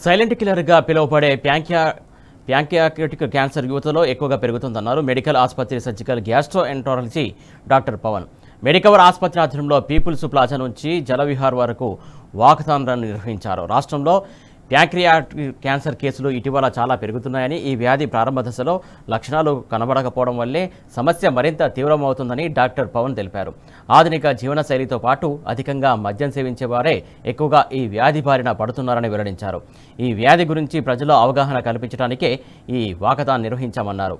Silent కిల్లర్గా పిలువబడే pancreatic cancer యువతలో ఎక్కువగా పెరుగుతుందన్నారు మెడికల్ ఆసుపత్రి surgical gastroenterology doctor Pavan. Medicover ఆసుపత్రి ఆధ్వర్యంలో పీపుల్స్ ప్లాజా నుంచి జలవిహార్ వరకు వాకథాన్ రన్ నిర్వహించారు. రాష్ట్రంలో ప్యాంక్రియాటిక్ క్యాన్సర్ కేసులు ఇటీవల చాలా పెరుగుతున్నాయని, ఈ వ్యాధి ప్రారంభ దశలో లక్షణాలు కనబడకపోవడం వల్లే సమస్య మరింత తీవ్రమవుతుందని డాక్టర్ పవన్ తెలిపారు. ఆధునిక జీవనశైలితో పాటు అధికంగా మద్యం సేవించే వారే ఎక్కువగా ఈ వ్యాధి బారిన పడుతున్నారని వెల్లడించారు. ఈ వ్యాధి గురించి ప్రజల్లో అవగాహన కల్పించడానికే ఈ వాకథాన్ నిర్వహించామన్నారు.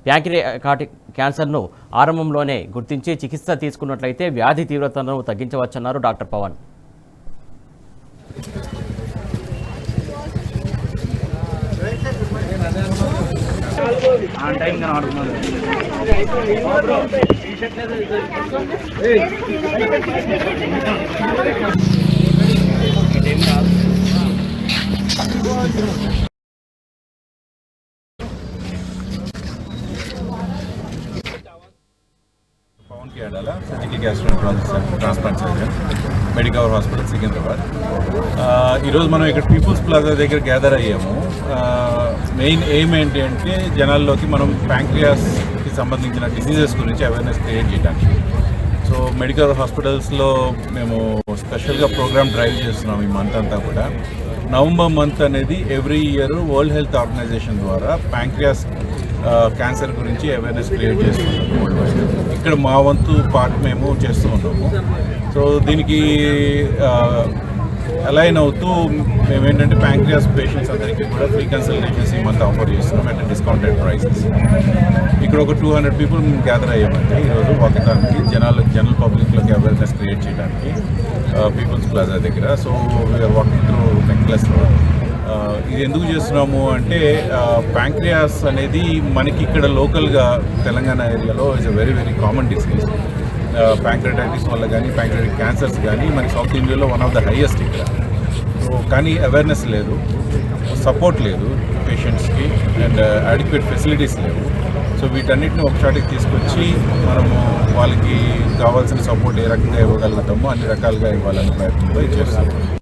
ప్యాంక్రియాటిక్ క్యాన్సర్ను ఆరంభంలోనే గుర్తించి చికిత్స తీసుకున్నట్లయితే వ్యాధి తీవ్రతను తగ్గించవచ్చన్నారు డాక్టర్ పవన్. పవన్ కి ఆడాలా surgical gastroenterologist transplant surgeon Medicover hospital Secunderabad. ఈరోజు మనం ఇక్కడ పీపుల్స్ ప్లాజా దగ్గర గ్యాదర్ అయ్యాము. మెయిన్ ఎయిమ్ ఏంటి అంటే జనాల్లోకి మనం ప్యాంక్రియాస్కి సంబంధించిన డిసీజెస్ గురించి అవేర్నెస్ క్రియేట్ చేయడానికి. సో మెడికల్ హాస్పిటల్స్లో మేము స్పెషల్గా ప్రోగ్రామ్ డ్రైవ్ చేస్తున్నాం ఈ మంత్ అంతా కూడా. నవంబర్ మంత్ అనేది every year World Health Organization ద్వారా ప్యాంక్రియాస్ క్యాన్సర్ గురించి అవేర్నెస్ క్రియేట్ చేస్తున్నాం వరల్డ్ వైడ్. ఇక్కడ మా వంతు పార్ట్ మేము చేస్తూ ఉన్నాము. సో దీనికి అలైన్ అవుతూ మేమేంటంటే ప్యాంక్రియాస్ పేషెంట్స్ అందరికీ కూడా ఫ్రీ కన్సల్టేషన్స్ ఈ మంత్ ఆఫర్ చేస్తున్నాం అట్ డిస్కౌంటెడ్ ప్రైసెస్. ఇక్కడ ఒక 200 పీపుల్ గ్యాదర్ అయ్యామంటే ఈరోజు వాకథాన్కి జనరల్ పబ్లిక్లోకి అవేర్నెస్ క్రియేట్ చేయడానికి పీపుల్స్ ప్లాజా దగ్గర. So we are walking through Necklace Road. ఇది ఎందుకు చేస్తున్నాము అంటే ప్యాంక్రియాస్ అనేది మనకి ఇక్కడ లోకల్గా తెలంగాణ ఏరియాలో is a very very common disease. Pancreatitis వల్ల కానీ ప్యాంక్రియాటిక్ క్యాన్సర్స్ కానీ మనకి సౌత్ ఇండియాలో వన్ ఆఫ్ ద హైయెస్ట్ ఇక్కడ. సో కానీ అవేర్నెస్ లేదు, సపోర్ట్ లేదు పేషెంట్స్కి, అండ్ అడిక్వేట్ ఫెసిలిటీస్ లేవు. సో వీటన్నిటిని ఒకసారికి తీసుకొచ్చి మనము వాళ్ళకి కావాల్సిన సపోర్ట్ ఏ రకంగా ఇవ్వగలుగుతామో అన్ని రకాలుగా ఇవ్వాలనే ప్రయత్నంలో చేస్తాము.